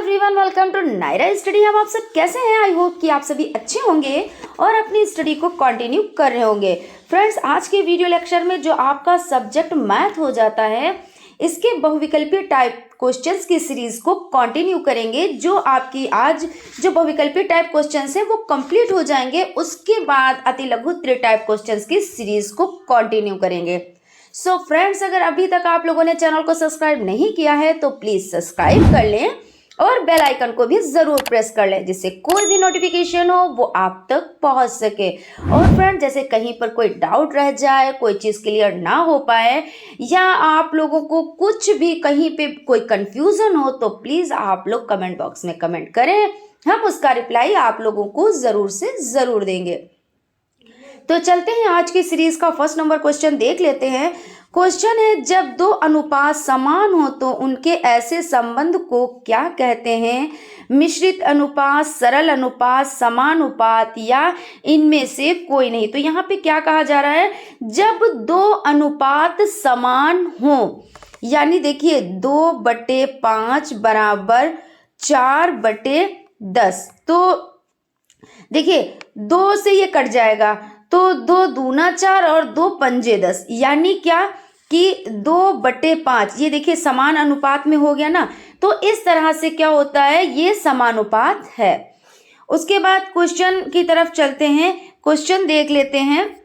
Everyone, welcome to Naira study. हम आप सब कैसे हैं? आई होप कि आप सभी अच्छे होंगे और अपनी स्टडी को कंटिन्यू कर रहे होंगे। फ्रेंड्स, आज के वीडियो लेक्चर में जो आपका सब्जेक्ट मैथ हो जाता है, इसके बहुविकल्पीय टाइप क्वेश्चंस की सीरीज को कंटिन्यू करेंगे। जो आपकी आज जो बहुविकल्पीय टाइप क्वेश्चंस हैं वो कंप्लीट हो जाएंगे, उसके बाद अति लघु टाइप क्वेश्चंस की सीरीज को कंटिन्यू करेंगे। सो फ्रेंड्स, अगर अभी तक आप लोगों ने चैनल को सब्सक्राइब नहीं किया है तो प्लीज सब्सक्राइब कर लें और बेल आइकन को भी जरूर प्रेस कर लें, जिससे कोई भी नोटिफिकेशन हो वो आप तक पहुंच सके। और फ्रेंड, जैसे कहीं पर कोई डाउट रह जाए, कोई चीज़ क्लियर ना हो पाए, या आप लोगों को कुछ भी कहीं पे कोई कंफ्यूजन हो, तो प्लीज़ आप लोग कमेंट बॉक्स में कमेंट करें, हम उसका रिप्लाई आप लोगों को ज़रूर से ज़रूर देंगे। तो चलते हैं, आज की सीरीज का फर्स्ट नंबर क्वेश्चन देख लेते हैं। क्वेश्चन है, जब दो अनुपात समान हो तो उनके ऐसे संबंध को क्या कहते हैं? मिश्रित अनुपात, सरल अनुपात, समानुपात या इनमें से कोई नहीं। तो यहाँ पे क्या कहा जा रहा है? जब दो अनुपात समान हो, यानी देखिए 2/5 बराबर 4/10। तो देखिए 2 से ये कट जाएगा, तो 2 दूना 4 और 2 पंजे 10, यानी क्या कि 2/5। ये देखिए समान अनुपात में हो गया ना, तो इस तरह से क्या होता है, ये समानुपात है। उसके बाद क्वेश्चन की तरफ चलते हैं, क्वेश्चन देख लेते हैं।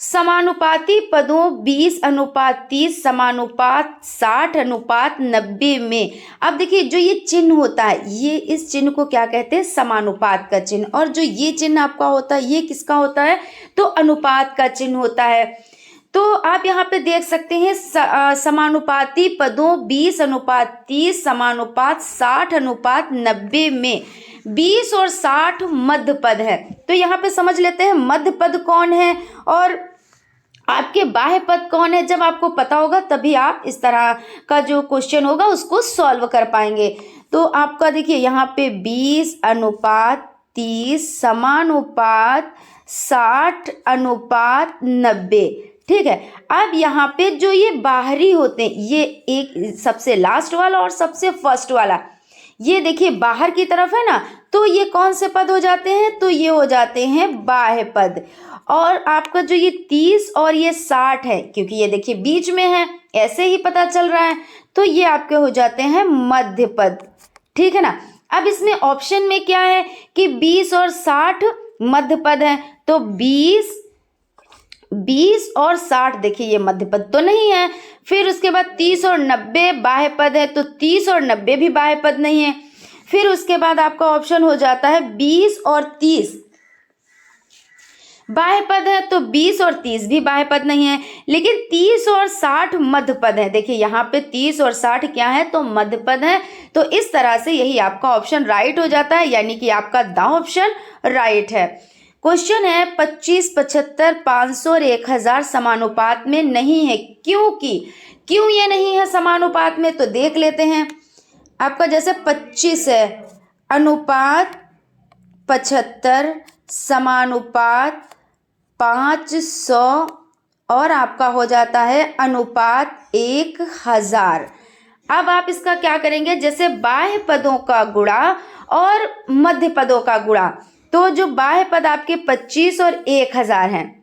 समानुपाती पदों 20:30, समानुपात 60:90 में। अब देखिए जो ये चिन्ह होता है, ये इस चिन्ह को क्या कहते हैं? समानुपात का चिन्ह। और जो ये चिन्ह आपका होता है, ये किसका होता है? तो अनुपात का चिन्ह होता है। तो आप यहाँ पे देख सकते हैं समानुपाती पदों 20:30, समानुपात 60:90 में 20 और 60 मध्य पद है। तो यहाँ पे समझ लेते हैं मध्य पद कौन है और आपके बाह्य पद कौन है। जब आपको पता होगा तभी आप इस तरह का जो क्वेश्चन होगा उसको सॉल्व कर पाएंगे। तो आपका देखिए यहाँ पे 20:30 समानुपात 60:90, ठीक है। अब यहाँ पे जो ये बाहरी होते हैं, ये एक सबसे लास्ट वाला और सबसे फर्स्ट वाला, ये देखिए बाहर की तरफ है ना, तो ये कौन से पद हो जाते हैं? तो ये हो जाते हैं बाह्य पद। और आपका जो ये 30 और ये 60 है, क्योंकि ये देखिए बीच में है, ऐसे ही पता चल रहा है, तो ये आपके हो जाते हैं मध्य पद, ठीक है ना। अब इसमें ऑप्शन में क्या है कि 20 और 60 मध्य पद है, तो 20 और 60 देखिए ये मध्य पद तो नहीं है। फिर उसके बाद 30 और 90 बाह्य पद है, तो 30 और 90 भी बाह्य पद नहीं है। फिर उसके बाद आपका ऑप्शन हो जाता है 20 और 30 बाह्य पद है, तो 20 और 30 भी बाह्य पद नहीं है। लेकिन 30 और 60 मध्य पद है। देखिए यहाँ पे 30 और 60 क्या है? तो मध्य पद है। तो इस तरह से यही आपका ऑप्शन राइट हो जाता है, यानी कि आपका द ऑप्शन राइट है। क्वेश्चन है 25, 75, 500 और 1000 समानुपात में नहीं है, क्यों ये नहीं है समानुपात में? तो देख लेते हैं। आपका जैसे 25 है, अनुपात 75 समानुपात 500 और आपका हो जाता है अनुपात 1000। अब आप इसका क्या करेंगे? जैसे बाह्य पदों का गुणा और मध्य पदों का गुणा, तो जो बाह्य पद आपके 25 और 1000 हैं,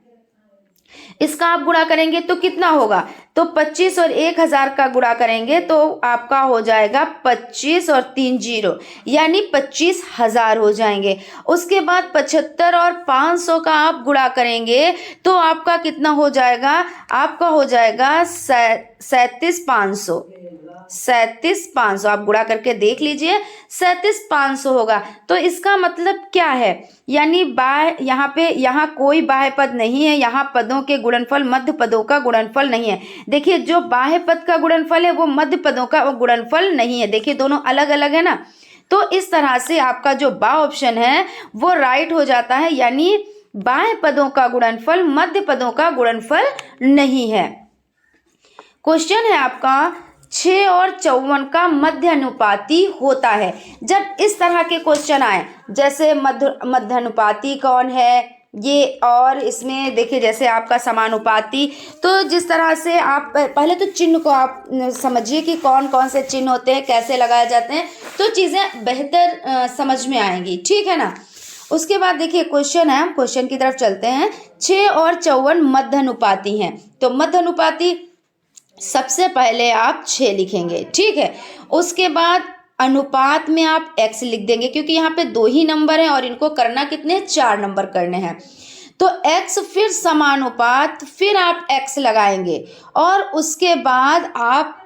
इसका आप गुणा करेंगे तो कितना होगा? तो 25 और 1000 का गुणा करेंगे तो आपका हो जाएगा 25 और 3 0, यानी 25,000 हो जाएंगे। उसके बाद 75 और 500 का आप गुणा करेंगे तो आपका कितना हो जाएगा? आपका हो जाएगा 37,500। आप गुणा करके देख लीजिए, 37,500 होगा। तो इसका मतलब क्या है? यानी यहाँ कोई बाह्य पद नहीं है, यहाँ पदों के गुणनफल मध्य पदों का गुणनफल नहीं है। देखिए जो बाह्य पद का गुणनफल है वो मध्य पदों का गुणनफल नहीं है। देखिए दोनों अलग अलग है ना। तो इस तरह से आपका जो बा ऑप्शन है वो राइट हो जाता है, यानी बाह्य पदों का गुणनफल मध्य पदों का गुणनफल नहीं है। क्वेश्चन है आपका 6 और 54 का मध्य अनुपाती होता है। जब इस तरह के क्वेश्चन आए, जैसे मध्य अनुपाती कौन है, ये और इसमें देखिए जैसे आपका समानुपाती, तो जिस तरह से आप पहले तो चिन्ह को आप समझिए कि कौन कौन से चिन्ह होते हैं, कैसे लगाए जाते हैं, तो चीज़ें बेहतर समझ में आएंगी, ठीक है ना। उसके बाद देखिए क्वेश्चन है, हम क्वेश्चन की तरफ चलते हैं। 6 और 54 मध्यानुपाती हैं, तो मध्यानुपाती सबसे पहले आप 6 लिखेंगे, ठीक है। उसके बाद अनुपात में आप x लिख देंगे, क्योंकि यहाँ पे 2 ही नंबर हैं और इनको करना कितने, 4 नंबर करने हैं। तो x फिर समानुपात, फिर आप x लगाएंगे और उसके बाद आप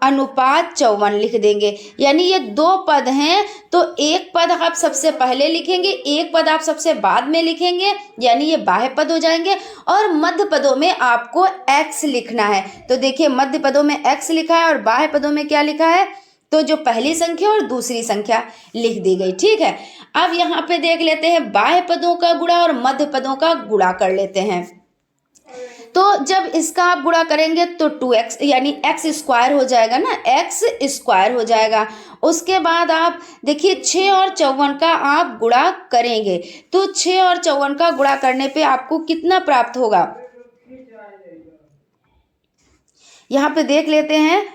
अनुपात 54 लिख देंगे। यानी ये 2 पद हैं, तो एक पद आप सबसे पहले लिखेंगे, एक पद आप सबसे बाद में लिखेंगे, यानी ये बाह्य पद हो जाएंगे। और मध्य पदों में आपको x लिखना है। तो देखिए मध्य पदों में x लिखा है और बाह्य पदों में क्या लिखा है, तो जो पहली संख्या और दूसरी संख्या लिख दी गई, ठीक है। अब यहाँ पे देख लेते हैं बाह्य पदों का गुणा और मध्य पदों का गुणा कर लेते हैं। तो जब इसका आप गुणा करेंगे तो 2x यानी x स्क्वायर हो जाएगा ना, x स्क्वायर हो जाएगा। उसके बाद आप देखिए 6 और 54 का आप गुणा करेंगे, तो 6 और 54 का गुणा करने पे आपको कितना प्राप्त होगा, यहाँ पे देख लेते हैं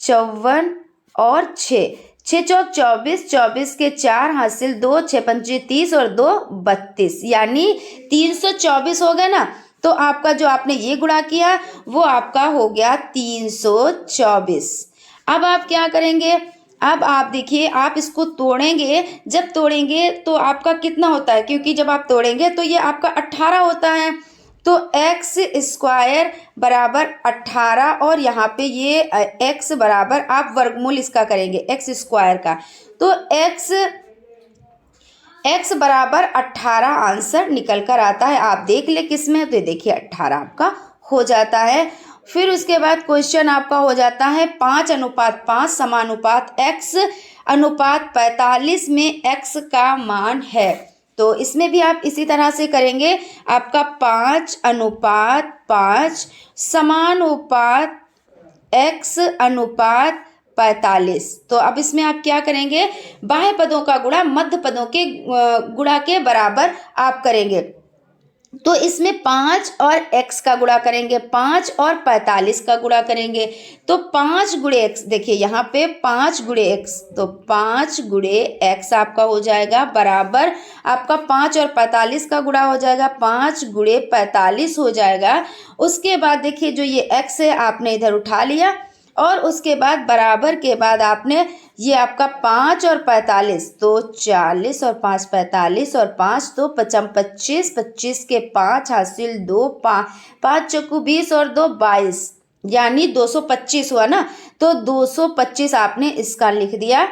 54 और 6, 6 चौक 24, 24 के 4 हासिल 2, 6 पंचे 30 और 2 32, यानी 324 हो गया ना। तो आपका जो आपने ये गुणा किया वो आपका हो गया 324। अब आप क्या करेंगे, अब आप देखिए आप इसको तोड़ेंगे, जब तोड़ेंगे तो आपका कितना होता है, क्योंकि जब आप तोड़ेंगे तो ये आपका 18 होता है। तो x स्क्वायर बराबर 18 और यहाँ पे ये x बराबर आप वर्गमूल इसका करेंगे x स्क्वायर का, तो x बराबर 18 आंसर निकल कर आता है। आप देख ले किसमें, तो देखिए 18 आपका हो जाता है। फिर उसके बाद क्वेश्चन आपका हो जाता है 5:5 समानुपात x अनुपात 45 में x का मान है। तो इसमें भी आप इसी तरह से करेंगे, आपका 5:5 समानुपात x अनुपात 45। तो अब इसमें आप क्या करेंगे, बाह्य पदों का गुणा मध्य पदों के गुणा के बराबर आप करेंगे। तो इसमें 5 और x का गुणा करेंगे, 5 और 45 का गुणा करेंगे, तो 5 गुणे x, देखिए यहाँ पे 5 गुणे x, तो 5 गुणे x आपका हो जाएगा बराबर आपका 5 और 45 का गुणा हो जाएगा, 5 गुणे 45 हो जाएगा। उसके बाद देखिए जो ये x है आपने इधर उठा लिया और उसके बाद बराबर के बाद आपने ये आपका 5 और 45, तो 40 और 5 45 और 5 तो 25, 25 के 5 हासिल 2, 5 चौकू 20 और 2 22, यानी 225 हुआ ना। तो 225 आपने इसका लिख दिया,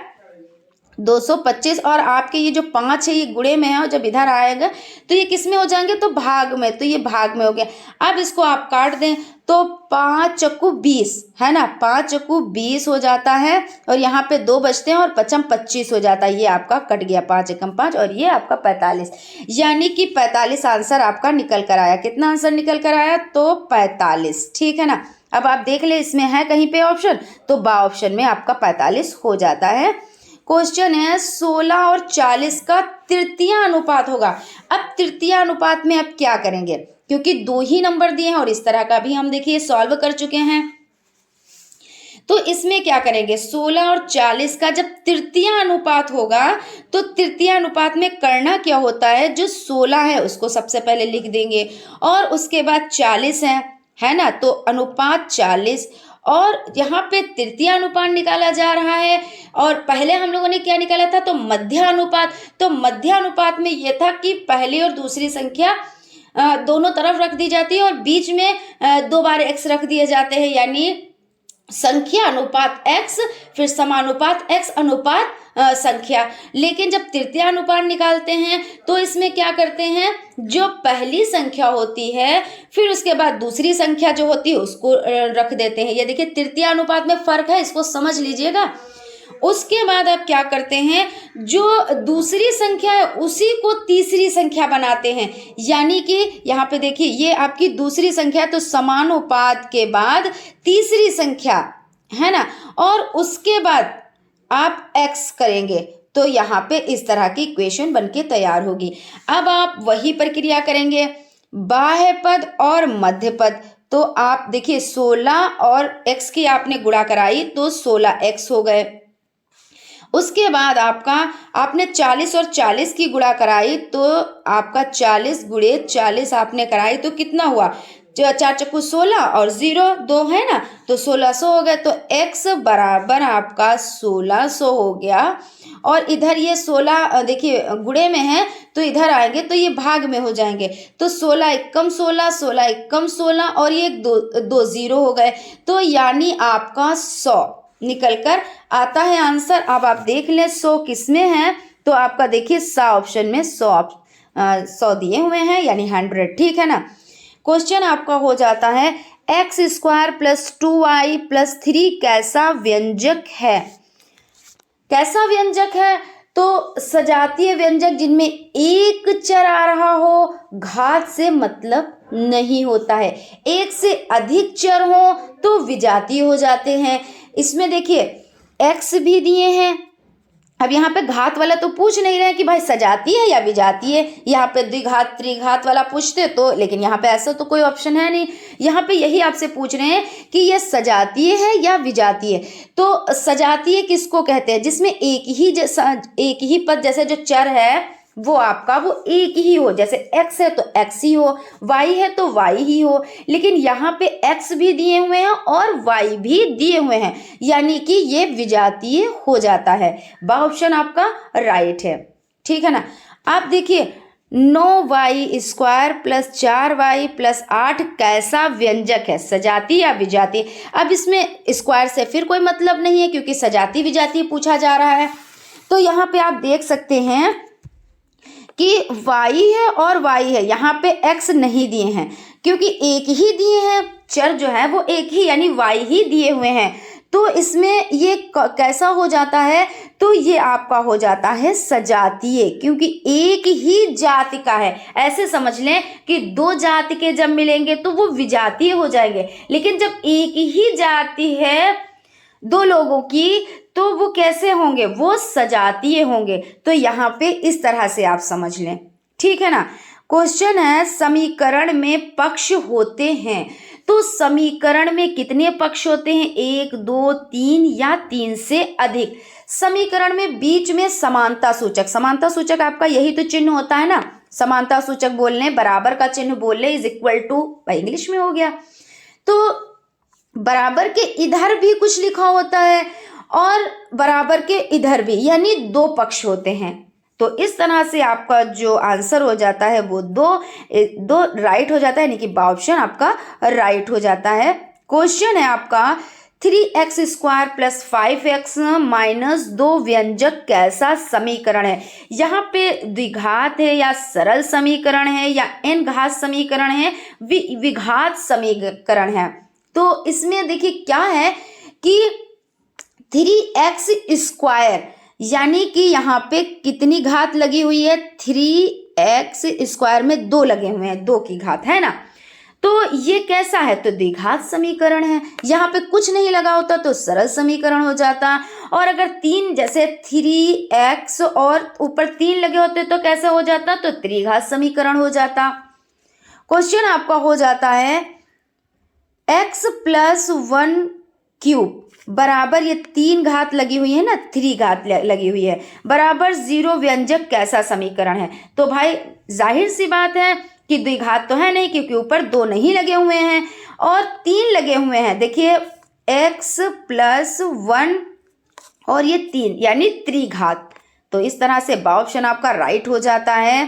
225। और आपके ये जो 5 है ये गुणे में है और जब इधर आएगा तो ये किस में हो जाएंगे, तो भाग में, तो ये भाग में हो गया। अब इसको आप काट दें तो 5 चौकू 20 है ना, 5 चौकू 20 हो जाता है और यहाँ पे 2 बचते हैं और 5 25 हो जाता है। ये आपका कट गया, 5 एकम 5 और ये आपका 45, यानी कि 45 आंसर आपका निकल कर आया। कितना आंसर निकल कर आया, तो 45, ठीक है ना। अब आप देख ले इसमें है कहीं पे ऑप्शन, तो बा ऑप्शन में आपका 45 हो जाता है। क्वेश्चन है 16 और 40 का तृतीय अनुपात होगा। अब तृतीय अनुपात में आप क्या करेंगे, क्योंकि 2 ही नंबर दिए हैं और इस तरह का भी हम देखिए सॉल्व कर चुके हैं। तो इसमें क्या करेंगे, 16 और 40 का जब तृतीय अनुपात होगा तो तृतीय अनुपात में करना क्या होता है, जो 16 है उसको सबसे पहले लिख देंगे और उसके बाद 40 है ना, तो अनुपात 40। और यहाँ पे तृतीय अनुपात निकाला जा रहा है और पहले हम लोगों ने क्या निकाला था, तो मध्य अनुपात। तो मध्य अनुपात में ये था कि पहली और दूसरी संख्या दोनों तरफ रख दी जाती है और बीच में 2 बार x रख दिए जाते हैं, यानी संख्या अनुपात x फिर समानुपात x अनुपात संख्या। लेकिन जब तृतीय अनुपात निकालते हैं तो इसमें क्या करते हैं, जो पहली संख्या होती है फिर उसके बाद दूसरी संख्या जो होती है उसको रख देते हैं। ये देखिए तृतीय अनुपात में फर्क है, इसको समझ लीजिएगा। उसके बाद आप क्या करते हैं, जो दूसरी संख्या है उसी को तीसरी संख्या बनाते हैं, यानी कि यहाँ पे देखिए ये आपकी दूसरी संख्या है तो समानुपात के बाद तीसरी संख्या है ना, और उसके बाद आप x करेंगे तो यहाँ पे इस तरह की इक्वेशन बनके तैयार होगी। अब आप वही प्रक्रिया करेंगे बाह्य पद और मध्य पद। तो आप देखिए 16 और x की आपने गुणा कराई तो 16x हो गए। उसके बाद आपने 40 और 40 की गुणा कराई तो आपका 40 गुणे 40 आपने कराई तो कितना हुआ, 4 चक्कू 16 और 0 2 है ना, तो 1600 हो गए। तो x बराबर आपका 1600 हो गया। और इधर ये 16 देखिए गुणे में है तो इधर आएंगे तो ये भाग में हो जाएंगे। तो 16 एकम 16, 16 एकम 16 और ये दो 0 हो गए। तो यानी आपका 100 निकल कर आता है आंसर। अब आप देख लें 100 किस में है, तो आपका देखिए सा ऑप्शन में 100 दिए हुए हैं यानी 100, ठीक है ना। क्वेश्चन आपका हो जाता है x square plus 2y plus 3 कैसा व्यंजक है। कैसा व्यंजक है, तो सजातीय व्यंजक जिनमें एक चर आ रहा हो, घात से मतलब नहीं होता है। एक से अधिक चर हो तो विजातीय हो जाते हैं। इसमें देखिए x भी दिए हैं, अब यहाँ पे घात वाला तो पूछ नहीं रहे कि भाई सजाती है या विजाती है, यहाँ पे द्विघात त्रिघात वाला पूछते तो, लेकिन यहाँ पे ऐसा तो कोई ऑप्शन है नहीं। यहाँ पे यही आपसे पूछ रहे हैं कि ये सजातीय है या विजातीय है। तो सजातीय किसको कहते हैं, जिसमें एक ही पद जैसे जो चर है वो आपका वो एक ही हो, जैसे x है तो x ही हो, y है तो y ही हो। लेकिन यहाँ पे x भी दिए हुए हैं और y भी दिए हुए हैं, यानी कि ये विजातीय हो जाता है। बा ऑप्शन आपका राइट है, ठीक है ना। आप देखिए 9y square plus 4y plus 8 कैसा व्यंजक है, सजाती या विजाती। अब इसमें स्क्वायर से फिर कोई मतलब नहीं है क्योंकि सजाती विजाती पूछा जा रहा है। तो यहाँ पे आप देख सकते हैं कि y है और y है, यहाँ पे x नहीं दिए हैं क्योंकि एक ही दिए हैं, चर जो है वो एक ही यानी y ही दिए हुए हैं। तो इसमें ये कैसा हो जाता है, तो ये आपका हो जाता है सजातीय, क्योंकि एक ही जाति का है। ऐसे समझ लें कि दो जाति के जब मिलेंगे तो वो विजातीय हो जाएंगे, लेकिन जब एक ही जाति है दो लोगों की तो वो कैसे होंगे, वो सजातीय होंगे। तो यहाँ पे इस तरह से आप समझ लें, ठीक है ना। क्वेश्चन है समीकरण में पक्ष होते हैं, तो समीकरण में कितने पक्ष होते हैं, 1 2 3 या 3 से अधिक। समीकरण में बीच में समानता सूचक आपका यही तो चिन्ह होता है ना, समानता सूचक बोल लें, बराबर का चिन्ह बोल लें, इज इक्वल टू इंग्लिश में हो गया। तो बराबर के इधर भी कुछ लिखा होता है और बराबर के इधर भी, यानी दो पक्ष होते हैं। तो इस तरह से आपका जो आंसर हो जाता है वो दो राइट हो जाता है, यानी कि बा ऑप्शन आपका राइट हो जाता है। क्वेश्चन है आपका 3x square plus 5x minus 2 व्यंजक कैसा समीकरण है। यहाँ पे द्विघात है या सरल समीकरण है या n घात समीकरण है, विघात समीकरण है। तो इसमें देखिए क्या है कि 3x स्क्वायर यानी कि यहाँ पे कितनी घात लगी हुई है, 3x स्क्वायर में 2 लगे हुए हैं, 2 की घात है ना। तो ये कैसा है, तो द्विघात समीकरण है। यहाँ पे कुछ नहीं लगा होता तो सरल समीकरण हो जाता, और अगर 3 जैसे 3x और ऊपर 3 लगे होते तो कैसे हो जाता, तो त्रिघात समीकरण हो जाता। क्वेश्चन आपका हो जाता है x प्लस 1 क्यूब बराबर, ये 3 घात लगी हुई है ना, 3 घात लगी हुई है, बराबर 0 व्यंजक कैसा समीकरण है। तो भाई जाहिर सी बात है कि द्विघात तो है नहीं क्योंकि ऊपर 2 नहीं लगे हुए हैं और 3 लगे हुए हैं। देखिए x प्लस 1 और ये 3 यानी त्रिघात। तो इस तरह से बा ऑप्शन आपका राइट हो जाता है।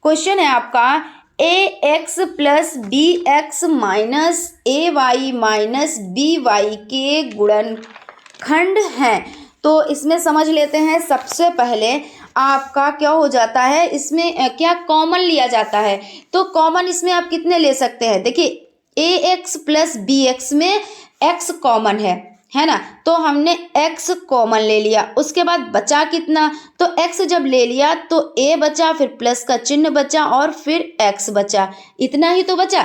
क्वेश्चन है आपका ax plus bx minus ay minus by के गुणनखंड हैं। तो इसमें समझ लेते हैं, सबसे पहले आपका क्या हो जाता है, इसमें क्या कॉमन लिया जाता है। तो कॉमन इसमें आप कितने ले सकते हैं, देखिए ax प्लस bx में x कॉमन है ना, तो हमने x कॉमन ले लिया। उसके बाद बचा कितना, तो x जब ले लिया तो a बचा, फिर प्लस का चिन्ह बचा और फिर x बचा, इतना ही तो बचा।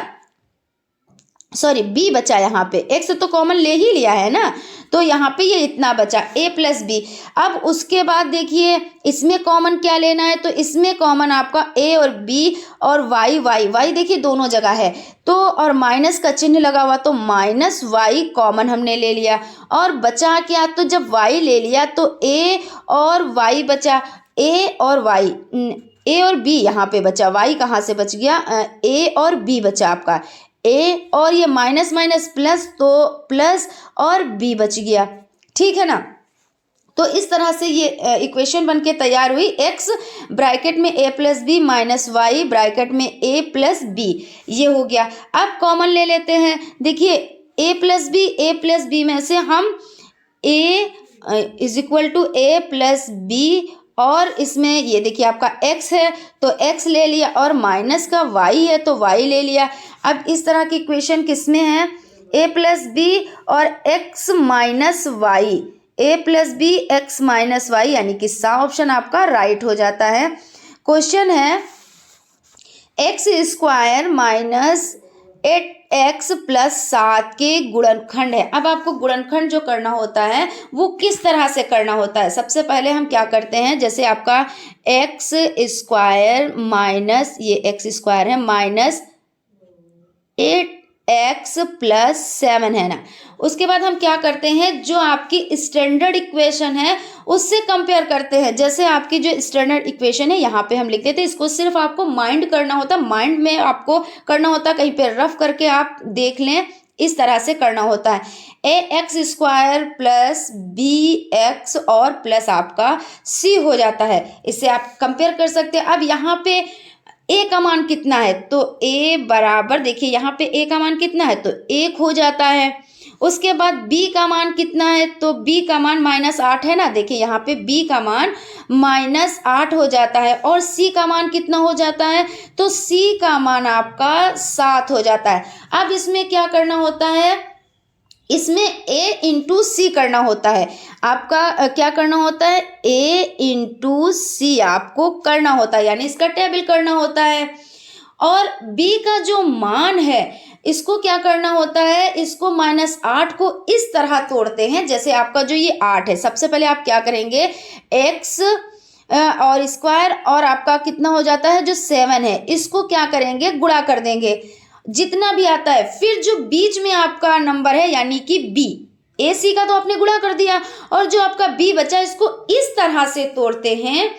सॉरी बी बचा यहाँ पे, एक्स तो कॉमन ले ही लिया है ना, तो यहाँ पे ये इतना बचा ए प्लस बी। अब उसके बाद देखिए इसमें कॉमन क्या लेना है, तो इसमें कॉमन आपका ए और बी और वाई, वाई वाई देखिए दोनों जगह है, तो और माइनस का चिन्ह लगा हुआ, तो माइनस वाई कॉमन हमने ले लिया। और बचा क्या, तो जब वाई ले लिया तो ए और वाई बचा, ए और वाई, ए और बी यहाँ पे बचा, वाई कहाँ से बच गया, ए और बी बचा आपका, ए और ये माइनस माइनस प्लस, तो प्लस और बी बच गया, ठीक है ना। तो इस तरह से ये इक्वेशन बनके तैयार हुई, एक्स ब्रैकेट में A plus B minus Y bracket में ए प्लस बी, ये हो गया। अब कॉमन ले लेते हैं, देखिए ए प्लस बी में से हम A is equal to A plus B, और इसमें ये देखिए आपका x है तो x ले लिया, और माइनस का y है तो y ले लिया। अब इस तरह की इक्वेशन किस में है, a प्लस बी और x minus Y, a plus B X minus Y, यानी कि सा ऑप्शन आपका राइट हो जाता है। क्वेश्चन है x square minus 8x plus 7 के गुणनखंड है। अब आपको गुणनखंड जो करना होता है वो किस तरह से करना होता है, सबसे पहले हम क्या करते हैं, जैसे आपका एक्स स्क्वायर माइनस ये एक्स स्क्वायर है माइनस 8x प्लस 7 है ना, उसके बाद हम क्या करते हैं, जो आपकी स्टैंडर्ड इक्वेशन है उससे कंपेयर करते हैं। जैसे आपकी जो स्टैंडर्ड इक्वेशन है यहाँ पे हम लिख देते हैं, इसको सिर्फ आपको माइंड करना होता, माइंड में आपको करना होता, कहीं पे रफ करके आप देख लें, इस तरह से करना होता है। A X square plus B X और प्लस आपका सी हो जाता है, इससे आप कंपेयर कर सकते हैं। अब यहाँ पे ए का मान कितना है, तो ए बराबर देखिए यहाँ पे ए का मान कितना है, तो 1 हो जाता है। उसके बाद बी का मान कितना है, तो बी का मान -8 है ना, देखिए यहाँ पे बी का मान -8 हो जाता है। और सी का मान कितना हो जाता है, तो सी का मान आपका 7 हो जाता है। अब इसमें क्या करना होता है, इसमें a इंटू सी करना होता है, आपका क्या करना होता है, a इंटू सी आपको करना होता है, यानी इसका टेबल करना होता है। और b का जो मान है इसको क्या करना होता है, इसको -8 को इस तरह तोड़ते हैं, जैसे आपका जो ये 8 है, सबसे पहले आप क्या करेंगे, x और स्क्वायर और आपका कितना हो जाता है जो 7 है, इसको क्या करेंगे, गुणा कर देंगे जितना भी आता है, फिर जो बीच में आपका नंबर है यानी कि बी, ए सी का तो आपने गुणा कर दिया, और जो आपका बी बचा इसको इस तरह से तोड़ते हैं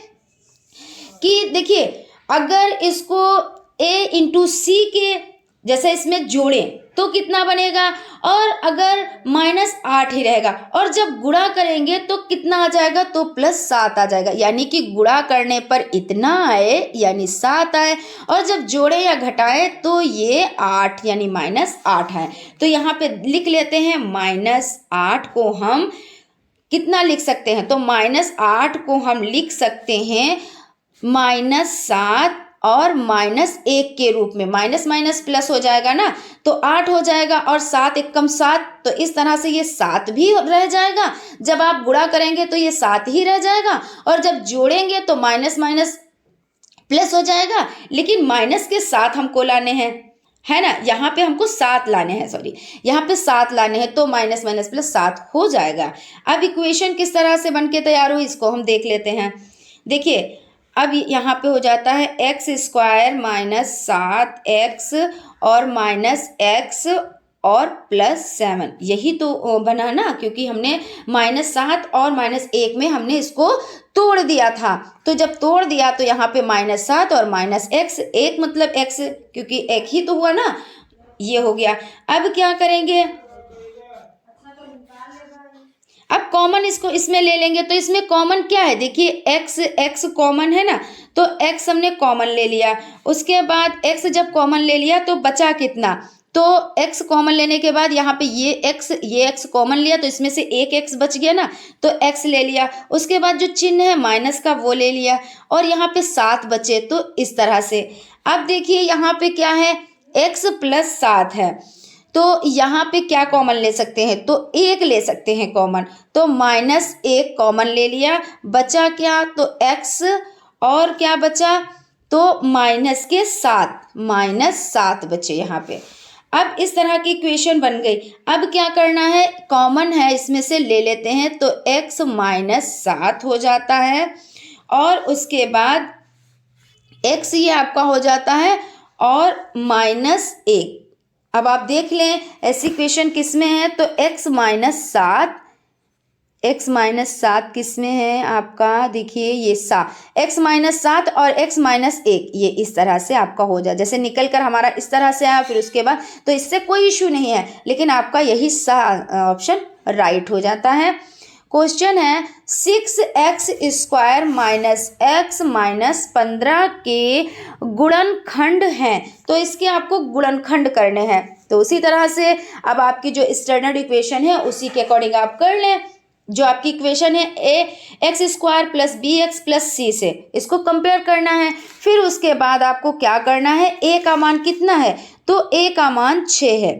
कि देखिए अगर इसको ए इंटू सी के जैसे इसमें जोड़ें तो कितना बनेगा, और अगर -8 ही रहेगा, और जब गुणा करेंगे तो कितना आ जाएगा, तो +7 आ जाएगा, यानी कि गुणा करने पर इतना आए यानी 7 आए, और जब जोड़े या घटाए तो ये 8 यानी -8 है। तो यहाँ पे लिख लेते हैं -8 को हम कितना लिख सकते हैं, तो -8 को हम लिख सकते हैं -7 और -1 के रूप में, माइनस माइनस प्लस हो जाएगा ना, तो 8 हो जाएगा, और 7 एकम 7, तो इस तरह से ये 7 भी रह जाएगा, जब आप गुणा करेंगे तो ये 7 ही रह जाएगा, और जब जोड़ेंगे तो माइनस माइनस प्लस हो जाएगा, लेकिन माइनस के 7 हमको लाने हैं, है ना, यहाँ पे हमको 7 लाने हैं, सॉरी यहाँ पे 7 लाने हैं, तो माइनस माइनस प्लस 7 हो जाएगा। अब इक्वेशन किस तरह से बनके तैयार हुई इसको हम देख लेते हैं। देखिए अब यहाँ पे हो जाता है एक्स स्क्वायर -7x और -x और +7, यही तो बना ना, क्योंकि हमने -7 और -1 में हमने इसको तोड़ दिया था, तो जब तोड़ दिया तो यहाँ पे -7 और -x, एक मतलब x क्योंकि एक ही तो हुआ ना, ये हो गया। अब क्या करेंगे, अब कॉमन इसको इसमें ले लेंगे, तो इसमें कॉमन क्या है, देखिए x कॉमन है ना, तो x हमने कॉमन ले लिया, उसके बाद x जब कॉमन ले लिया तो बचा कितना, तो x कॉमन लेने के बाद यहाँ पे ये x कॉमन लिया, तो इसमें से एक x बच गया ना, तो x ले लिया, उसके बाद जो चिन्ह है माइनस का वो ले लिया, और यहाँ पे 7 बचे, तो इस तरह से। अब देखिए यहाँ पे क्या है, x + 7 है, तो यहाँ पे क्या कॉमन ले सकते हैं, तो 1 ले सकते हैं कॉमन, तो -1 कॉमन ले लिया, बचा क्या, तो x और क्या बचा, तो -7 बचे यहाँ पे। अब इस तरह की इक्वेशन बन गई। अब क्या करना है, कॉमन है इसमें से ले लेते हैं, तो x माइनस 7 हो जाता है और उसके बाद x ये आपका हो जाता है और माइनस 1। अब आप देख लें ऐसी इक्वेशन किस में है, तो x माइनस 7 किस में है आपका, देखिए ये x माइनस 7 और x माइनस 1, ये इस तरह से आपका हो जाए, जैसे निकल कर हमारा इस तरह से आया फिर उसके बाद, तो इससे कोई इशू नहीं है, लेकिन आपका यही ऑप्शन राइट हो जाता है। क्वेश्चन है 6x² माइनस x माइनस 15 के गुणनखंड हैं, तो इसके आपको गुणनखंड करने हैं। तो उसी तरह से अब आपकी जो स्टैंडर्ड इक्वेशन है उसी के अकॉर्डिंग आप कर लें। जो आपकी इक्वेशन है ax² plus bx plus c से, इसको कंपेयर करना है। फिर उसके बाद आपको क्या करना है, a का मान कितना है, तो a का मान 6 है,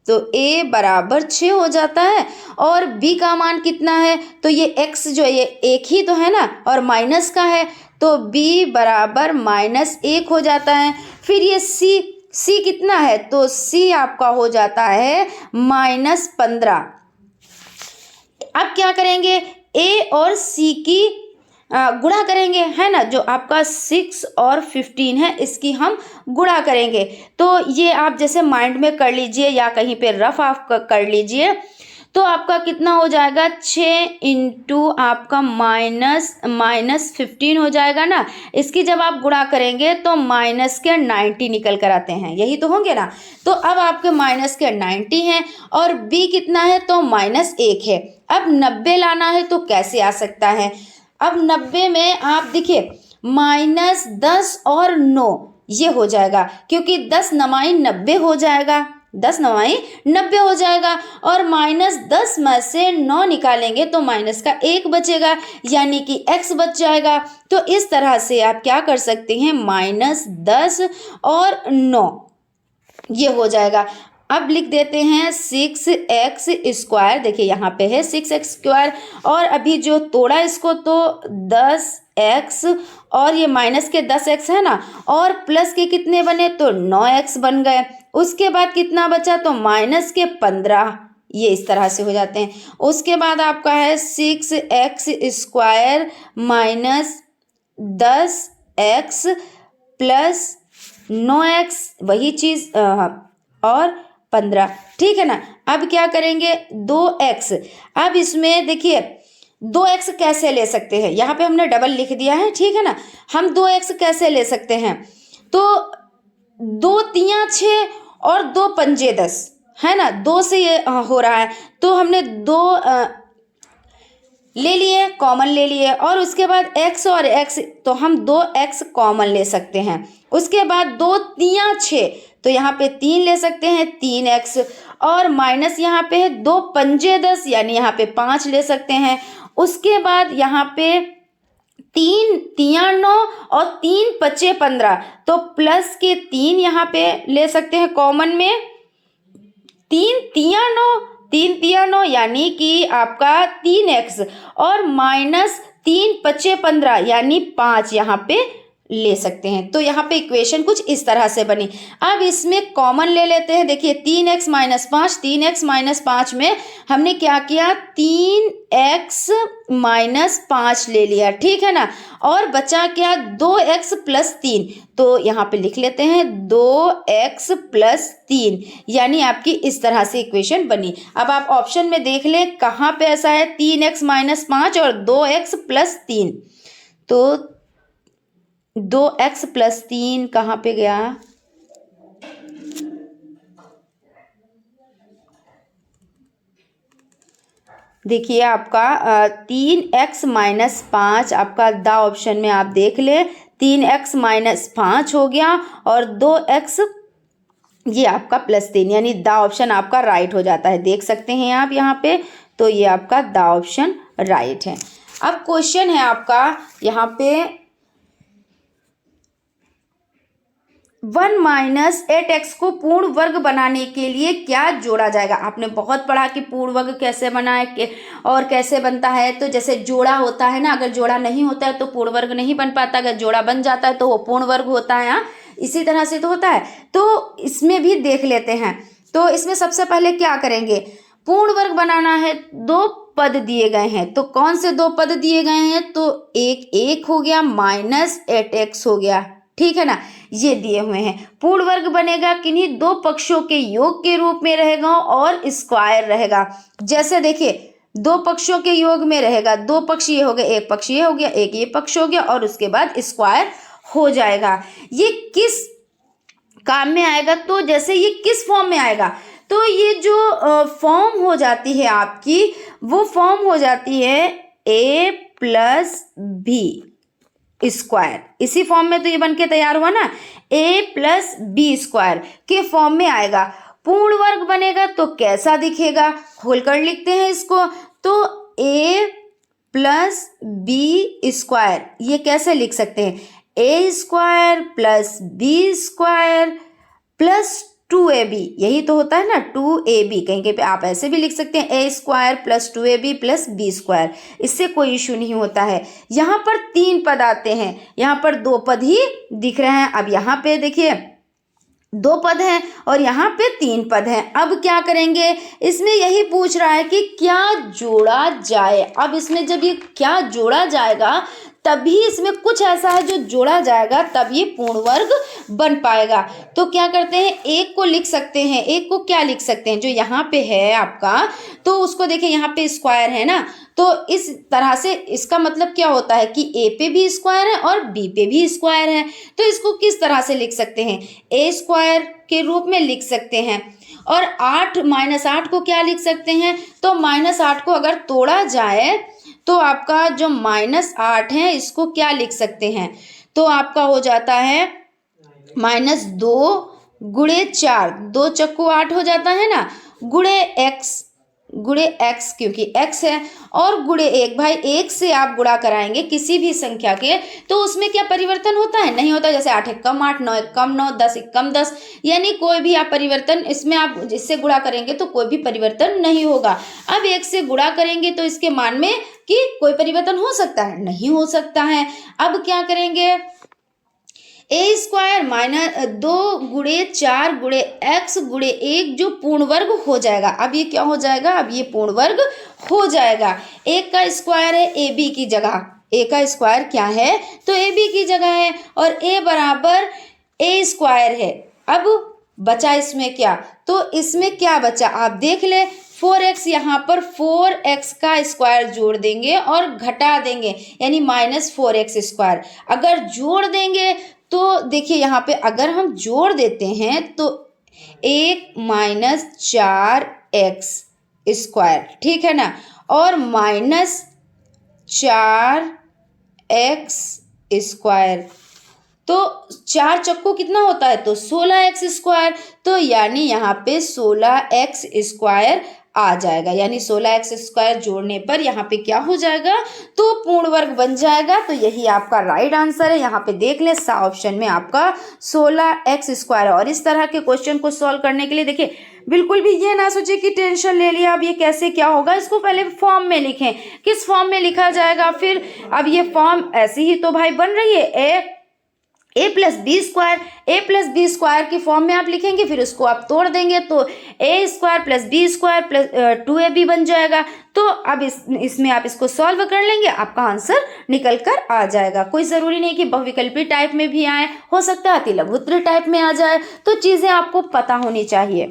तो a बराबर 6 हो जाता है। और b का मान कितना है, तो ये x जो ये एक ही तो है ना और माइनस का है, तो b बराबर -1 हो जाता है। फिर ये c कितना है, तो c आपका हो जाता है -15। अब क्या करेंगे, a और c की गुणा करेंगे, है ना, जो आपका 6 और 15 है इसकी हम गुणा करेंगे। तो ये आप जैसे माइंड में कर लीजिए या कहीं पे रफ आप कर लीजिए, तो आपका कितना हो जाएगा, 6 इंटू आपका -15 हो जाएगा ना। इसकी जब आप गुणा करेंगे तो माइनस के 90 निकल कर आते हैं, यही तो होंगे ना। तो अब आपके माइनस के 90 हैं और b कितना है, तो -1 है। अब 90 लाना है तो कैसे आ सकता है, अब 90 में आप देखिए -10 और 9 ये हो जाएगा, क्योंकि 10 9 90 हो जाएगा, 10 9 90 हो जाएगा और -10 में से 9 निकालेंगे तो माइनस का 1 बचेगा, यानी कि x बच जाएगा। तो इस तरह से आप क्या कर सकते हैं, -10 और 9 ये हो जाएगा। अब लिख देते हैं 6x², देखिए यहाँ पे है 6x² और अभी जो तोड़ा इसको तो 10x और ये माइनस के 10x है ना, और प्लस के कितने बने, तो 9x बन गए। उसके बाद कितना बचा, तो माइनस के 15, ये इस तरह से हो जाते हैं। उसके बाद आपका है 6x² minus 10x plus 9x, वही चीज़ और 15, ठीक है ना। अब क्या करेंगे, 2x, अब इसमें देखिए 2x कैसे ले सकते हैं, यहाँ पे हमने डबल लिख दिया है, ठीक है ना। हम 2x कैसे ले सकते हैं, तो 2 तियां 6 और 2 पंजे 10 है ना, 2 से ये हो रहा है, तो हमने 2 ले लिए, कॉमन ले लिए, और उसके बाद x और x, तो हम 2x कॉमन ले सकते हैं। उसके बाद 2 तियां 6, तो यहाँ पे 3 ले सकते हैं, 3x, और माइनस यहाँ पे है 2 पंजे 10, यानी यहाँ पे 5 ले सकते हैं। उसके बाद यहाँ पे 3 तियां 9 और 3 पचे 15, तो प्लस के 3 यहाँ पे ले सकते हैं कॉमन में, 3 तियां 9 यानी कि आपका 3x, और माइनस 3 पचे 15 यानी 5 यहाँ पे ले सकते हैं। तो यहाँ पे इक्वेशन कुछ इस तरह से बनी। अब इसमें कॉमन ले लेते हैं, देखिए 3x माइनस 5, 3x माइनस 5 में हमने क्या किया, 3x माइनस 5 ले लिया, ठीक है ना, और बचा क्या, 2x प्लस 3, तो यहाँ पे लिख लेते हैं 2x प्लस 3, यानी आपकी इस तरह से इक्वेशन बनी। अब आप ऑप्शन में देख लें कहाँ पे ऐसा है, 3x माइनस 5 और 2x प्लस 3, तो 2x प्लस 3 कहाँ पे गया, देखिए आपका 3x माइनस 5 आपका द ऑप्शन में आप देख ले, 3x माइनस 5 हो गया और 2x ये आपका प्लस 3, यानी द ऑप्शन आपका राइट हो जाता है, देख सकते हैं आप यहाँ पे। तो ये आपका द ऑप्शन राइट है। अब क्वेश्चन है आपका यहाँ पे 1 माइनस 8x को पूर्ण वर्ग बनाने के लिए क्या जोड़ा जाएगा। आपने बहुत पढ़ा कि पूर्ण वर्ग कैसे बनाए और कैसे बनता है, तो जैसे जोड़ा होता है ना, अगर जोड़ा नहीं होता है तो पूर्ण वर्ग नहीं बन पाता, अगर जोड़ा बन जाता है तो वो पूर्ण वर्ग होता है। इसी तरह से तो होता है। तो इसमें भी देख लेते हैं, तो इसमें सबसे पहले क्या करेंगे, पूर्ण वर्ग बनाना है। दो पद दिए गए हैं, तो कौन से दो पद दिए गए हैं, तो एक हो गया माइनस 8x हो गया, ठीक है ना, ये दिए हुए हैं। पूर्ण वर्ग बनेगा किन्हीं दो पक्षों के योग के रूप में रहेगा और स्क्वायर रहेगा। जैसे देखिए दो पक्षों के योग में रहेगा, दो पक्ष ये हो गए, एक पक्ष ये हो गया, एक ये पक्ष हो गया और उसके बाद स्क्वायर हो जाएगा। ये किस काम में आएगा, तो जैसे ये किस फॉर्म में आएगा, तो ये जो फॉर्म हो जाती है आपकी, वो फॉर्म हो जाती है a प्लस बी स्क्वायर। इसी फॉर्म में तो ये बन के तैयार हुआ ना, a प्लस बी स्क्वायर के फॉर्म में आएगा। पूर्ण वर्ग बनेगा तो कैसा दिखेगा, खोलकर लिखते हैं इसको, तो a प्लस बी स्क्वायर, ये कैसे लिख सकते हैं, a square plus B square plus 2ab, यही तो होता है ना 2ab। कहीं कहीं पे आप ऐसे भी लिख सकते हैं a square plus 2ab plus B square, इससे कोई इशू नहीं होता है। यहाँ पर 3 पद आते हैं, यहाँ पर 2 पद ही दिख रहे हैं। अब यहाँ पे देखिए 2 पद हैं और यहाँ पे 3 पद हैं। अब क्या करेंगे, इसमें यही पूछ रहा है कि क्या जोड़ा जाए। अब इसमें जब ये क्या जोड़ा जाएगा, तभी इसमें कुछ ऐसा है जो जोड़ा जाएगा, तब ये पूर्ण वर्ग बन पाएगा। तो क्या करते हैं, एक को लिख सकते हैं, एक को क्या लिख सकते हैं, जो यहाँ पे है आपका, तो उसको देखिए यहाँ पे स्क्वायर है ना, तो इस तरह से इसका मतलब क्या होता है कि a पे भी स्क्वायर है और b पे भी स्क्वायर है। तो इसको किस तरह से लिख सकते हैं, a स्क्वायर के रूप में लिख सकते हैं। और 8 माइनस 8 को क्या लिख सकते हैं, तो माइनस 8 को अगर तोड़ा जाए तो आपका जो माइनस 8 है इसको क्या लिख सकते हैं, तो आपका हो जाता है माइनस 2 गुणे 4, 2 चक्कू 8 हो जाता है ना, गुणे x क्योंकि x है, और गुणे 1। भाई 1 से आप गुणा कराएंगे किसी भी संख्या के तो उसमें क्या परिवर्तन होता है, नहीं होता। जैसे 8 एक कम 8, 9 एक कम 9, 10 एक कम 10, यानी कोई भी आप परिवर्तन इसमें आप जिससे गुणा करेंगे तो कोई भी परिवर्तन नहीं होगा। अब 1 से गुणा करेंगे तो इसके मान में कि कोई परिवर्तन हो सकता है, नहीं हो सकता है। अब क्या करेंगे, a स्क्वायर माइनस 2 गुणे 4 गुणे x गुणे 1 जो पूर्ण वर्ग हो जाएगा। अब ये क्या हो जाएगा, अब ये पूर्ण वर्ग हो जाएगा। 1 का स्क्वायर है a b की जगह, a का स्क्वायर क्या है, तो a b की जगह है, और a बराबर a स्क्वायर है। अब बचा इसमें क्या, तो इसमें क्या बचा आप देख ले, 4x, यहाँ पर 4x का स्क्वायर जोड़ देंगे और घटा देंगे, यानी माइनस 4x स्क्वायर। अगर जोड़ देंगे तो देखिए यहाँ पे अगर हम जोड़ देते हैं तो 1 माइनस 4x स्क्वायर, ठीक है ना, और माइनस 4x स्क्वायर, तो 4 चक्को कितना होता है, तो 16x स्क्वायर। तो यानी यहाँ पे 16x स्क्वायर आ जाएगा, यानी 16x स्क्वायर जोड़ने पर यहाँ पे क्या हो जाएगा, तो पूर्ण वर्ग बन जाएगा। तो यही आपका राइट आंसर है। यहाँ पे देख ले सा ऑप्शन में आपका 16x स्क्वायर है। और इस तरह के क्वेश्चन को सॉल्व करने के लिए देखिए बिल्कुल भी ये ना सोचे कि टेंशन ले लिया अब ये कैसे क्या होगा, इसको पहले फॉर्म में लिखें, किस फॉर्म में लिखा जाएगा। फिर अब ये फॉर्म ऐसी ही तो भाई बन रही है, a प्लस बी स्क्वायर की फॉर्म में आप लिखेंगे, फिर उसको आप तोड़ देंगे तो a square plus B square plus 2ab बन जाएगा। तो अब इसमें आप इसको सॉल्व कर लेंगे, आपका आंसर निकल कर आ जाएगा। कोई ज़रूरी नहीं कि बहुविकल्पी टाइप में भी आए, हो सकता है अतिलघुत्तरीय टाइप में आ जाए, तो चीज़ें आपको पता होनी चाहिए,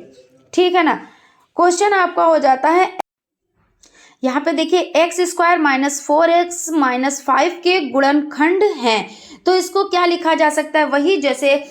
ठीक है ना। क्वेश्चन आपका हो जाता है, यहाँ पे देखिए x square minus 4x minus 5 के गुणनखंड हैं, तो इसको क्या लिखा जा सकता है, वही जैसे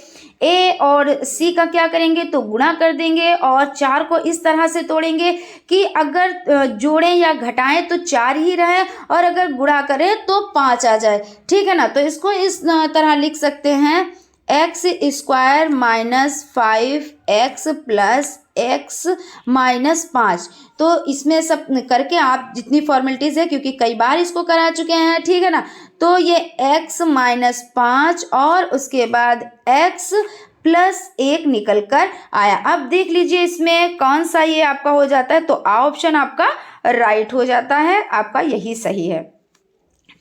a और c का क्या करेंगे, तो गुणा कर देंगे और 4 को इस तरह से तोड़ेंगे कि अगर जोड़ें या घटाएं तो 4 ही रहे और अगर गुणा करें तो 5 आ जाए, ठीक है ना। तो इसको इस तरह लिख सकते हैं, x square minus 5x plus x minus 5। तो इसमें सब करके आप जितनी फॉर्मेलिटीज़ है, क्योंकि कई बार इसको करा चुके हैं, ठीक है ना, तो ये x माइनस 5 और उसके बाद x प्लस 1 निकल कर आया। अब देख लीजिए इसमें कौन सा ये आपका हो जाता है, तो आ ऑप्शन आपका राइट हो जाता है, आपका यही सही है,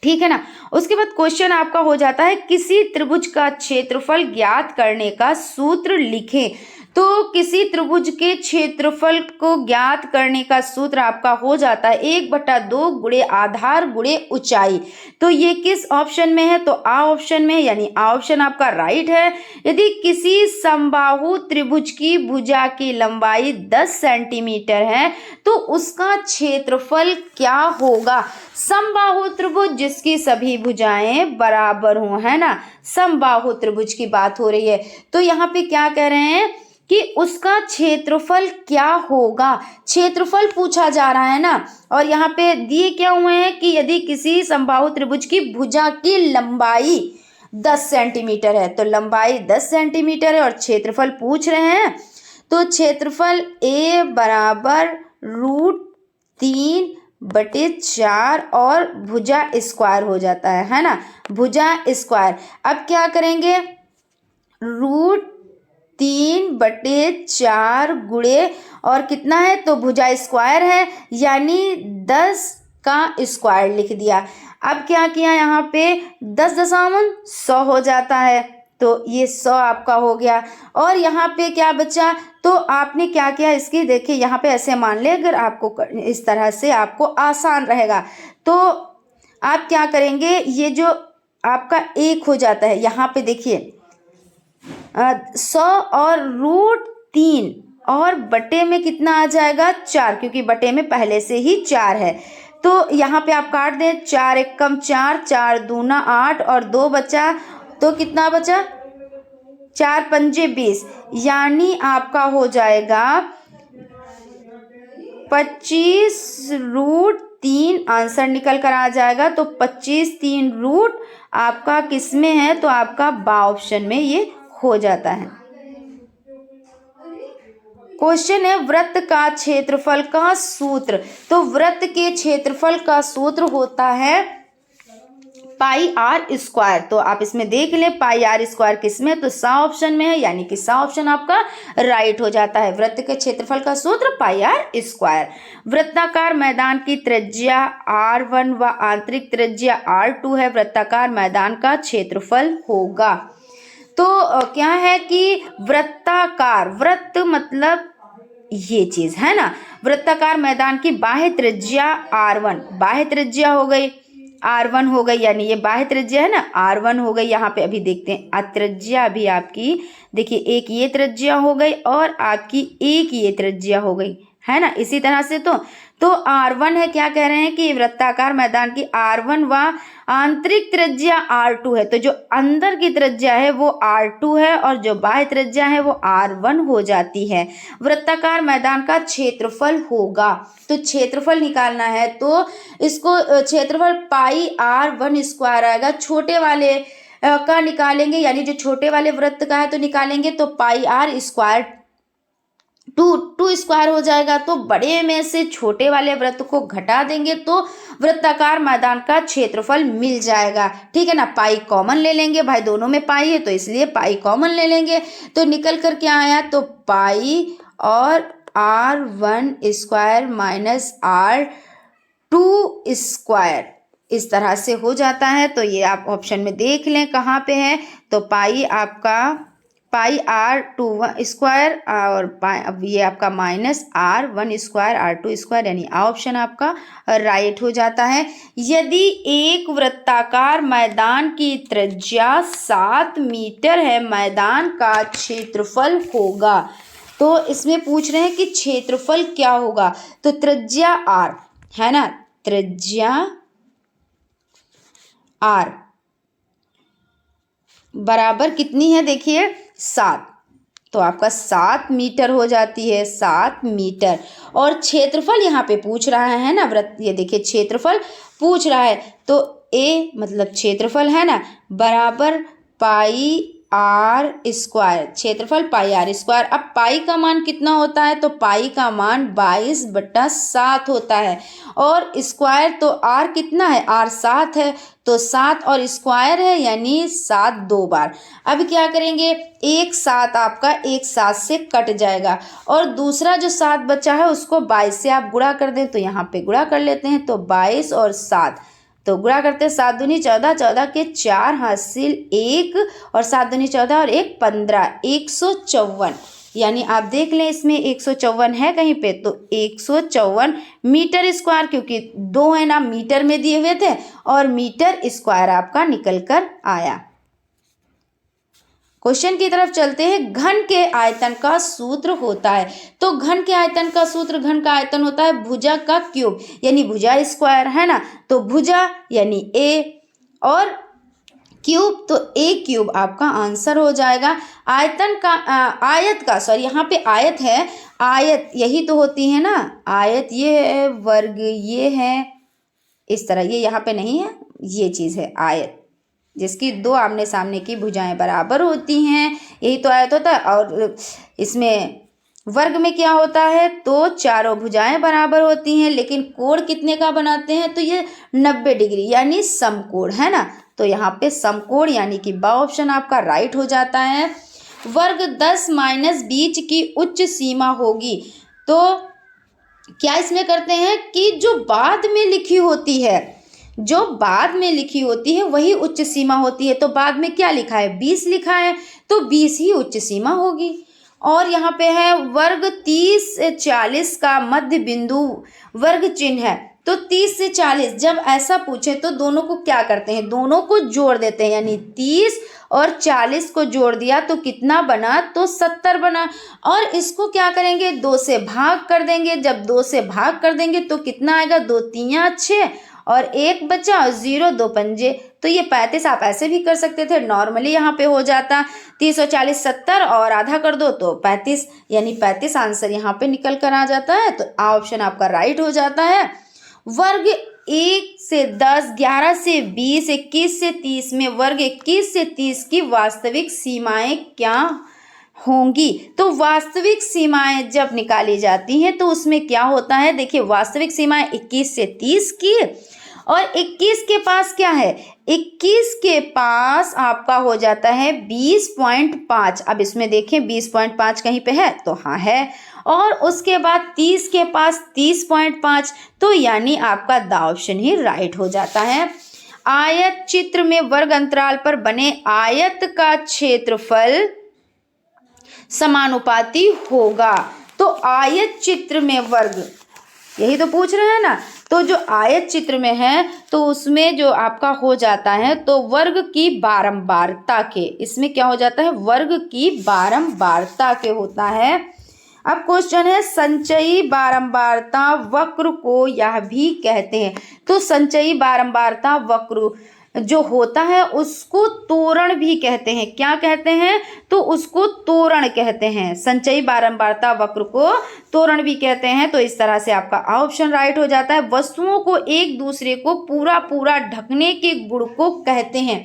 ठीक है ना। उसके बाद क्वेश्चन आपका हो जाता है, किसी त्रिभुज का क्षेत्रफल ज्ञात करने का सूत्र लिखें। तो किसी त्रिभुज के क्षेत्रफल को ज्ञात करने का सूत्र आपका हो जाता है 1/2 गुणे आधार गुणे ऊंचाई। तो ये किस ऑप्शन में है, तो आ ऑप्शन में है, यानी आ ऑप्शन आपका राइट है। यदि किसी समबाहु त्रिभुज की भुजा की लंबाई 10 सेंटीमीटर है तो उसका क्षेत्रफल क्या होगा। समबाहु त्रिभुज जिसकी सभी भुजाएं बराबर हों, है ना, समबाहु त्रिभुज की बात हो रही है। तो यहाँ पे क्या कह रहे हैं कि उसका क्षेत्रफल क्या होगा, क्षेत्रफल पूछा जा रहा है ना। और यहाँ पे दिए क्या हुए हैं कि यदि किसी समबाहु त्रिभुज की भुजा की लंबाई 10 सेंटीमीटर है, तो लंबाई 10 सेंटीमीटर है और क्षेत्रफल पूछ रहे हैं, तो क्षेत्रफल a बराबर √3/4 और भुजा स्क्वायर हो जाता है ना, भुजा स्क्वायर। अब क्या करेंगे, √3/4 गुणे और कितना है, तो भुजा स्क्वायर है यानी 10 का स्क्वायर लिख दिया। अब क्या किया, यहाँ पे 10.100 हो जाता है, तो ये 100 आपका हो गया। और यहाँ पे क्या बचा, तो आपने क्या किया, इसकी देखिए यहाँ पे ऐसे मान ले, अगर आपको इस तरह से आपको आसान रहेगा तो आप क्या करेंगे, ये जो आपका 1 हो जाता है, यहाँ पे देखिए 100 और √3 और बटे में कितना आ जाएगा 4, क्योंकि बटे में पहले से ही 4 है। तो यहाँ पे आप काट दें, 4 एकम 4, 4 दूना 8 और 2 बचा, तो कितना बचा, 4 पंजे 20, यानी आपका हो जाएगा 25√3 आंसर निकल कर आ जाएगा। तो 25 3 रूट आपका किस में है, तो आपका बा ऑप्शन में ये हो जाता है। क्वेश्चन है वृत्त का क्षेत्रफल का सूत्र। तो वृत्त के क्षेत्रफल का सूत्र होता है पाई आर स्क्वायर। तो आप इसमें देख लें पाई आर स्क्वायर किसमें, तो सा ऑप्शन में है, यानी कि सा ऑप्शन आपका राइट हो जाता है। वृत्त के क्षेत्रफल का सूत्र पाई आर स्क्वायर। वृत्ताकार मैदान की त्रिज्या r1 व आंतरिक त्रिज्या r2 है, वृत्ताकार मैदान का क्षेत्रफल होगा। तो क्या है कि वृत्ताकार, वृत्त मतलब ये चीज है ना, वृत्ताकार मैदान की बाह्य त्रिज्या r1, बाह्य त्रिज्या हो गई r1 हो गई, यानी ये बाह्य त्रिज्या है ना r1 हो गई। यहाँ पे अभी देखते हैं त्रिज्या भी आपकी, देखिए एक ये त्रिज्या हो गई और आपकी एक ये त्रिज्या हो गई, है ना। इसी तरह से तो r1 है, क्या कह रहे हैं कि वृत्ताकार मैदान की r1 व आंतरिक त्रिज्या r2 है। तो जो अंदर की त्रिज्या है वो r2 है और जो बाह्य त्रिज्या है वो r1 हो जाती है। वृत्ताकार मैदान का क्षेत्रफल होगा, तो क्षेत्रफल निकालना है तो इसको क्षेत्रफल पाई r1 स्क्वायर आएगा। छोटे वाले का निकालेंगे, यानी जो छोटे वाले वृत्त का है तो निकालेंगे, तो पाई आर स्क्वायर 2 स्क्वायर हो जाएगा। तो बड़े में से छोटे वाले वृत्त को घटा देंगे तो वृत्ताकार मैदान का क्षेत्रफल मिल जाएगा, ठीक है ना। पाई कॉमन ले लेंगे, भाई दोनों में पाई है तो इसलिए पाई कॉमन ले लेंगे, तो निकल कर क्या आया, तो पाई और r1 square minus r2 square इस तरह से हो जाता है। तो ये आप ऑप्शन में देख लें कहाँ पे है, तो पाई आपका पाई r2 स्क्वायर और अब ये आपका minus r1 square r2 square, यानी आ ऑप्शन आपका राइट हो जाता है। यदि एक वृत्ताकार मैदान की त्रिज्या 7 मीटर है, मैदान का क्षेत्रफल होगा। तो इसमें पूछ रहे हैं कि क्षेत्रफल क्या होगा, तो त्रिज्या r है ना, त्रिज्या r बराबर कितनी है, देखिए 7, तो आपका 7 मीटर हो जाती है, 7 मीटर। और क्षेत्रफल यहाँ पे पूछ रहा है ना वृत्त, ये देखिए क्षेत्रफल पूछ रहा है, तो a मतलब क्षेत्रफल है ना, बराबर पाई आर स्क्वायर, क्षेत्रफल पाई आर स्क्वायर। अब पाई का मान कितना होता है, तो पाई का मान 22/7 होता है और स्क्वायर, तो आर कितना है, आर 7 है, तो 7 और स्क्वायर है यानी 7 2 बार। अब क्या करेंगे, एक 7 आपका एक 7 से कट जाएगा और दूसरा जो 7 बचा है उसको 22 से आप गुणा कर दें, तो यहाँ पे गुणा कर लेते हैं, तो 22 और 7, तो गुणा करते हैं 7 दूनी 14, 14 के 4 हासिल 1 और 7 दूनी 14 और 1 15, 154। यानी आप देख लें इसमें 154 है कहीं पे, तो 154 मीटर स्क्वायर, क्योंकि 2 है ना मीटर में दिए हुए थे, और मीटर स्क्वायर आपका निकल कर आया। क्वेश्चन की तरफ चलते हैं। घन के आयतन का सूत्र होता है, तो घन के आयतन का सूत्र, घन का आयतन होता है भुजा का क्यूब, यानी भुजा स्क्वायर है ना, तो भुजा यानी ए और क्यूब, तो ए क्यूब आपका आंसर हो जाएगा। आयतन का आयत का, सॉरी यहाँ पे आयत है, आयत यही तो होती है ना, आयत ये है, वर्ग ये है, इस तरह, ये यहाँ पे नहीं है, ये चीज़ है आयत, जिसकी 2 आमने सामने की भुजाएं बराबर होती हैं, यही तो आयत होता है। और इसमें वर्ग में क्या होता है, तो चारों भुजाएं बराबर होती हैं, लेकिन कोण कितने का बनाते हैं, तो ये 90 डिग्री यानी समकोण है ना, तो यहाँ पे समकोण यानी कि बा ऑप्शन आपका राइट हो जाता है। वर्ग 10 माइनस बीच की उच्च सीमा होगी, तो क्या इसमें करते हैं कि जो बाद में लिखी होती है, जो बाद में लिखी होती है वही उच्च सीमा होती है, तो बाद में क्या लिखा है, 20 लिखा है, तो 20 ही उच्च सीमा होगी। और यहाँ पे है वर्ग 30 से 40 का मध्य बिंदु वर्ग चिन्ह है, तो 30 से 40 जब ऐसा पूछे तो दोनों को क्या करते हैं, दोनों को जोड़ देते हैं, यानी 30 और 40 को जोड़ दिया तो कितना बना, तो 70 बना। और इसको क्या करेंगे, 2 से भाग कर देंगे, जब 2 से भाग कर देंगे तो कितना आएगा, 2 तियां 6 और 1 बचा और 0 2 पंजे, तो ये 35 आप ऐसे भी कर सकते थे, नॉर्मली यहाँ पे हो जाता 30 और 40 70 और आधा कर दो तो 35, यानी 35 आंसर यहाँ पे निकल कर आ जाता है, तो ऑप्शन आपका राइट हो जाता है। वर्ग 1 से 10, 11 से 20, 21 से 30 में वर्ग 21 से 30 की वास्तविक सीमाएं क्या होंगी, तो वास्तविक सीमाएं जब निकाली जाती हैं तो उसमें क्या होता है, देखिए वास्तविक सीमाएं 21 से 30 की, और 21 के पास क्या है, 21 के पास आपका हो जाता है 20.5, अब इसमें देखें 20.5 कहीं पे है, तो हाँ है, और उसके बाद 30 के पास 30.5, तो यानी आपका द ऑप्शन ही राइट हो जाता है। आयत चित्र में वर्ग अंतराल पर बने आयत का क्षेत्रफल समानुपाती होगा, तो आयत चित्र में वर्ग, यही तो पूछ रहे हैं ना, तो जो आयत चित्र में है तो उसमें जो आपका हो जाता है, तो वर्ग की बारंबारता के, इसमें क्या हो जाता है, वर्ग की बारंबारता के होता है। अब क्वेश्चन है, संचयी बारंबारता वक्र को यह भी कहते हैं, तो संचयी बारंबारता वक्र जो होता है उसको त्वरण भी कहते हैं, क्या कहते हैं, तो उसको त्वरण कहते हैं, संचयी बारंबारता वक्र को त्वरण भी कहते हैं। तो इस तरह से आपका ऑप्शन राइट हो जाता है। वस्तुओं को एक दूसरे को पूरा पूरा ढकने के गुण को कहते हैं।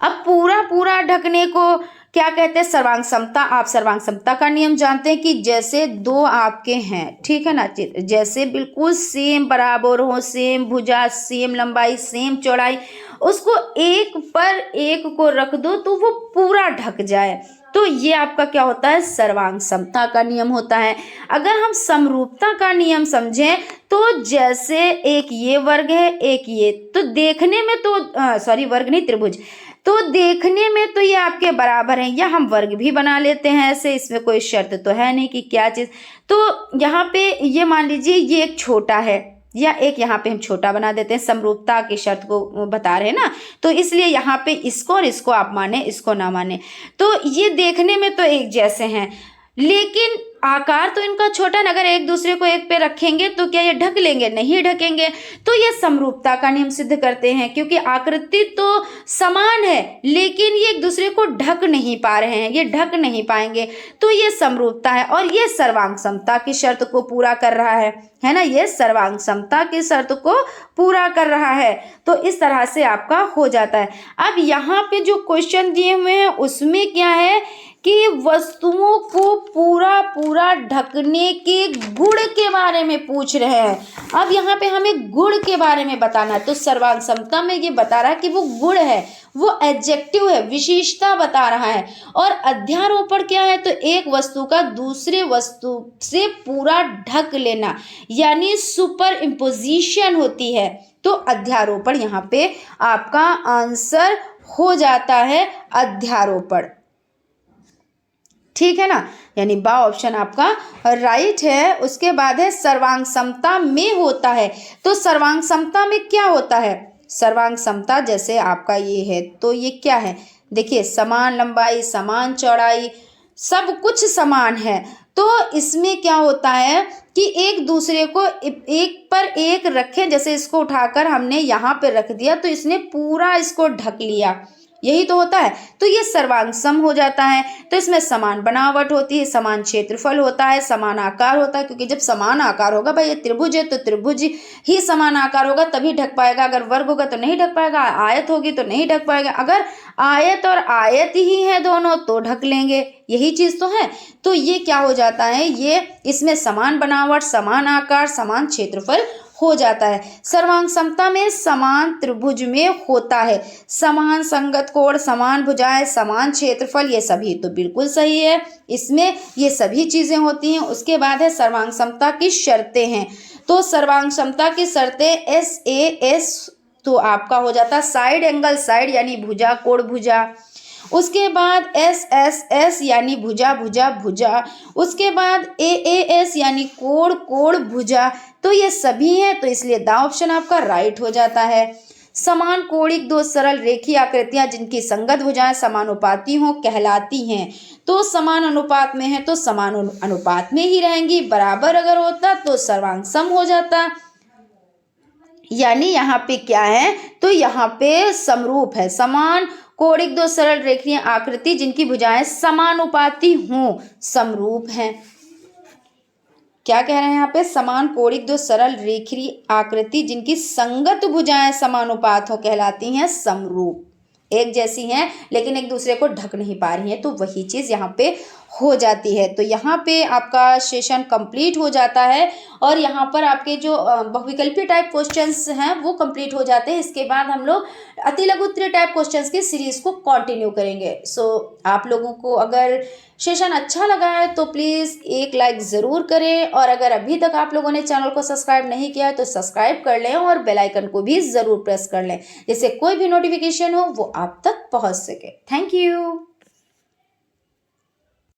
अब पूरा पूरा ढकने को क्या कहते हैं, सर्वांग समता। आप सर्वांग समता का नियम जानते हैं कि जैसे 2 आपके हैं, ठीक है ना, जैसे बिल्कुल सेम बराबर हो, सेम भुजा, सेम लंबाई, सेम चौड़ाई, उसको एक पर एक को रख दो तो वो पूरा ढक जाए, तो ये आपका क्या होता है, सर्वांग समता का नियम होता है। अगर हम समरूपता का नियम समझें तो जैसे एक ये वर्ग है, एक ये, तो देखने में तो वर्ग नहीं, त्रिभुज, तो देखने में तो ये आपके बराबर हैं, या हम वर्ग भी बना लेते हैं ऐसे, इसमें कोई शर्त तो है नहीं कि क्या चीज़। तो यहाँ पे ये मान लीजिए ये एक छोटा है, या एक यहाँ पे हम छोटा बना देते हैं, समरूपता की शर्त को बता रहे हैं ना, तो इसलिए यहाँ पे इसको और इसको आप माने, इसको ना माने, तो ये देखने में तो एक जैसे हैं, लेकिन आकार तो इनका छोटा है, अगर एक दूसरे को एक पे रखेंगे तो क्या ये ढक लेंगे, नहीं ढकेंगे, तो ये समरूपता का नियम सिद्ध करते हैं, क्योंकि आकृति तो समान है लेकिन ये एक दूसरे को ढक नहीं पा रहे हैं, ये ढक नहीं पाएंगे, तो ये समरूपता है। और ये सर्वांग समता की शर्त को पूरा कर रहा है ना, ये सर्वांग समता की शर्त को पूरा कर रहा है, तो इस तरह से आपका हो जाता है। अब यहाँ पे जो क्वेश्चन दिए हुए हैं उसमें क्या है कि वस्तुओं को पूरा पूरा ढकने के गुण के बारे में पूछ रहे हैं। अब यहाँ पे हमें गुण के बारे में बताना है, तो सर्वांग समता में ये बता रहा है कि वो गुण है, वो एडजेक्टिव है, विशेषता बता रहा है। और अध्यारोपण क्या है, तो एक वस्तु का दूसरे वस्तु से पूरा ढक लेना, यानी सुपर इम्पोजिशन होती है, तो अध्यारोपण यहाँ पे आपका आंसर हो जाता है, अध्यारोपण। ठीक है ना, यानी बा ऑप्शन आपका राइट है। उसके बाद है सर्वांग समता में होता है। तो सर्वांग समता में क्या होता है? सर्वांग समता जैसे आपका ये है तो ये क्या है? देखिए समान लंबाई, समान चौड़ाई, सब कुछ समान है। तो इसमें क्या होता है कि एक दूसरे को एक पर एक रखें, जैसे इसको उठाकर हमने यहाँ पे रख दिया तो इसने पूरा इसको ढक लिया, यही तो होता है। तो ये सर्वांग सम हो जाता है। तो इसमें समान बनावट होती है, समान क्षेत्रफल होता है, समान आकार होता है, क्योंकि जब समान आकार होगा, भाई ये त्रिभुज है तो त्रिभुज ही समान आकार होगा तभी ढक पाएगा। अगर वर्ग होगा तो नहीं ढक पाएगा, आयत होगी तो नहीं ढक पाएगा। अगर आयत और आयत ही है दोनों तो ढक लेंगे, यही चीज तो है। तो ये क्या हो जाता है, ये इसमें समान बनावट, समान आकार, समान क्षेत्रफल हो जाता है। सर्वांग समता में समान त्रिभुज में होता है, समान संगत कोण, समान भुजाएं, समान क्षेत्रफल, ये सभी तो बिल्कुल सही है, इसमें ये सभी चीजें होती हैं। उसके बाद है सर्वांग समता की शर्तें हैं। तो सर्वांग समता की शर्तें SAS तो आपका हो जाता है साइड एंगल साइड यानी भुजा कोण भुजा। उसके बाद SSS यानी भुजा भुजा भुजा। उसके बाद AAS यानी कोण कोण भुजा। तो ये सभी हैं, तो इसलिए द ऑप्शन आपका राइट हो जाता है। समान कोणिक दो सरल रेखीय आकृतियां जिनकी संगत भुजाएं समानुपाती हों कहलाती हैं। तो समान अनुपात में है तो समान अनुपात में ही रहेंगी, बराबर अगर होता तो सर्वांग सम हो जाता। यानी यहाँ पे क्या है, तो यहाँ पे समरूप है, समान कोणिक दो सरल रेखीय आकृति जिनकी भुजाएं समानुपाती हों, समरूप हैं। क्या कह रहे हैं यहाँ पे, समान कोणिक दो सरल रेखीय आकृति जिनकी संगत भुजाएं समानुपात हो कहलाती हैं समरूप। एक जैसी हैं लेकिन एक दूसरे को ढक नहीं पा रही हैं, तो वही चीज यहाँ पे हो जाती है। तो यहाँ पे आपका सेशन कंप्लीट हो जाता है और यहाँ पर आपके जो बहुविकल्पीय टाइप क्वेश्चंस हैं वो कंप्लीट हो जाते हैं। इसके बाद हम लोग अति लघु उत्तरीय टाइप क्वेश्चंस की सीरीज को कंटिन्यू करेंगे। सो आप लोगों को अगर सेशन अच्छा लगा है तो प्लीज़ एक लाइक ज़रूर करें, और अगर अभी तक आप लोगों ने चैनल को सब्सक्राइब नहीं किया है तो सब्सक्राइब कर लें और बेल आइकन को भी ज़रूर प्रेस कर लें, जिससे कोई भी नोटिफिकेशन हो वो आप तक पहुंच सके। Thank you.